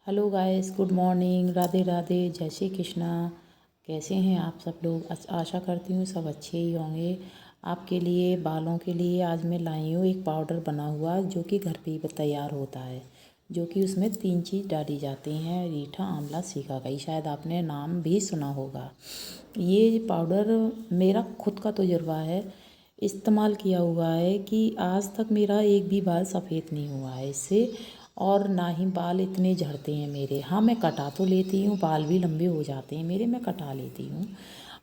Hello guys, good morning, Radhe Radhe, जय श्री कृष्णा। कैसे हैं आप सब लोग? आशा करती हूँ सब अच्छे ही होंगे। आपके लिए बालों के लिए आज मैं लाई हूँ एक पाउडर बना हुआ जो कि घर पे ही तैयार होता है, जो कि उसमें 3 चीज़ डाली जाती हैं, रीठा, आंवला, सीकाकाई। शायद आपने नाम भी सुना होगा। ये पाउडर मेरा खुद का तजुर्बा है, इस्तेमाल किया हुआ है कि आज तक मेरा एक भी बाल सफ़ेद नहीं हुआ है इससे, और ना ही बाल इतने झड़ते हैं मेरे। हाँ, मैं कटा तो लेती हूँ, बाल भी लंबे हो जाते हैं मेरे, मैं कटा लेती हूँ।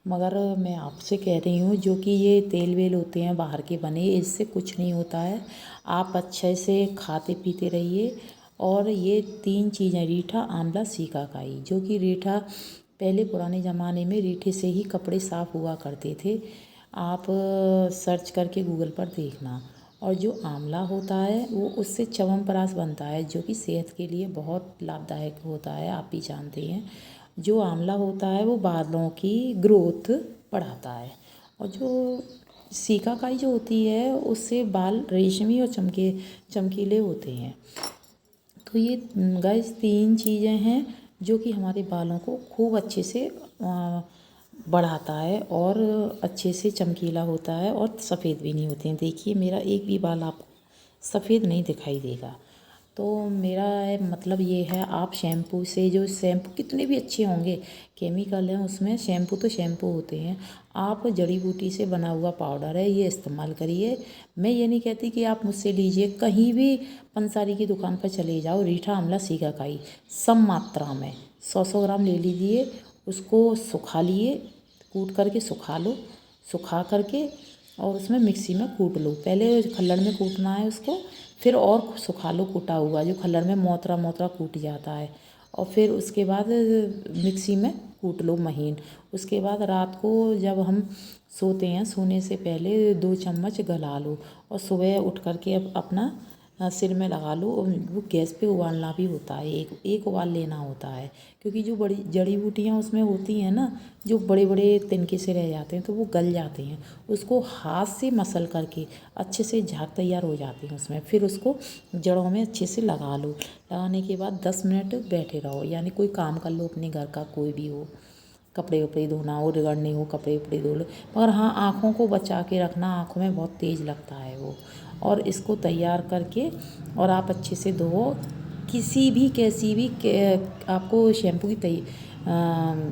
मगर मैं आपसे कह रही हूँ जो कि ये तेल वेल होते हैं बाहर के बने, इससे कुछ नहीं होता है। आप अच्छे से खाते पीते रहिए। और ये 3 चीज़ें, रीठा, आंवला, सीकाकाई, जो कि रीठा पहले पुराने ज़माने में रीठे से ही कपड़े साफ़ हुआ करते थे। आप सर्च करके गूगल पर देखना। और जो आंवला होता है वो उससे च्यवनप्राश बनता है, जो कि सेहत के लिए बहुत लाभदायक होता है, आप भी जानते हैं। जो आंवला होता है वो बालों की ग्रोथ बढ़ाता है। और जो सीकाकाई जो होती है उससे बाल रेशमी और चमकीले होते हैं। तो ये गाइस 3 चीज़ें हैं जो कि हमारे बालों को खूब अच्छे से बढ़ाता है और अच्छे से चमकीला होता है और सफ़ेद भी नहीं होते हैं। देखिए, मेरा एक भी बाल आपको सफ़ेद नहीं दिखाई देगा। तो मेरा मतलब ये है, आप शैम्पू से, जो शैम्पू कितने भी अच्छे होंगे, केमिकल हैं उसमें, शैम्पू तो शैम्पू होते हैं। आप जड़ी बूटी से बना हुआ पाउडर है, ये इस्तेमाल करिए। मैं ये नहीं कहती कि आप मुझसे लीजिए, कहीं भी पंसारी की दुकान पर चले जाओ, रीठा, आंवला, सीकाकाई सम मात्रा में 100-100 ग्राम ले लीजिए। उसको सुखा लिए, कूट करके सुखा लो, सुखा करके और उसमें मिक्सी में कूट लो। पहले खल्लड़ में कूटना है उसको, फिर और सुखा लो कूटा हुआ, जो खल्लड़ में मोतरा मोतरा कूट जाता है। और फिर उसके बाद मिक्सी में कूट लो महीन। उसके बाद रात को जब हम सोते हैं, सोने से पहले 2 चम्मच गला लो और सुबह उठ करके अपना सिर में लगा लो। वो गैस पे उबालना भी होता है, एक उबाल लेना होता है, क्योंकि जो बड़ी जड़ी बूटियाँ उसमें होती हैं ना, जो बड़े बड़े तिनके से रह जाते हैं तो वो गल जाते हैं। उसको हाथ से मसल करके अच्छे से झाग तैयार हो जाते हैं उसमें। फिर उसको जड़ों में अच्छे से लगा लो। लगाने के बाद 10 मिनट बैठे रहो, यानी कोई काम कर लो अपने घर का, कोई भी हो, कपड़े वपड़े धोना हो, रगड़ने हो, कपड़े वपड़े धो लो। मगर हाँ, आँखों को बचा के रखना, आँखों में बहुत तेज़ लगता है वो। और इसको तैयार करके और आप अच्छे से धो, किसी भी कैसी भी आपको शैम्पू की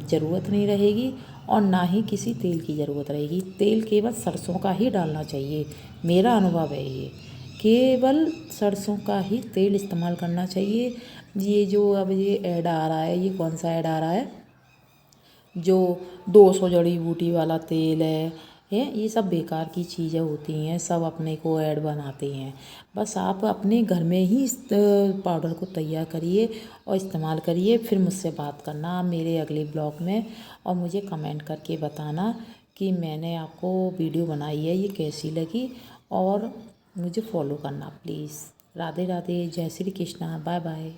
ज़रूरत नहीं रहेगी और ना ही किसी तेल की ज़रूरत रहेगी। तेल केवल सरसों का ही डालना चाहिए, मेरा अनुभव है ये। केवल सरसों का ही तेल इस्तेमाल करना चाहिए। ये जो अब ये ऐड आ रहा है, ये कौन सा ऐड आ रहा है, जो 200 जड़ी बूटी वाला तेल है, ये सब बेकार की चीज़ें होती हैं, सब अपने को ऐड बनाते हैं। बस आप अपने घर में ही इस पाउडर को तैयार करिए और इस्तेमाल करिए। फिर मुझसे बात करना मेरे अगले ब्लॉग में और मुझे कमेंट करके बताना कि मैंने आपको वीडियो बनाई है ये कैसी लगी। और मुझे फॉलो करना प्लीज़। राधे राधे, जय श्री कृष्णा, बाय बाय।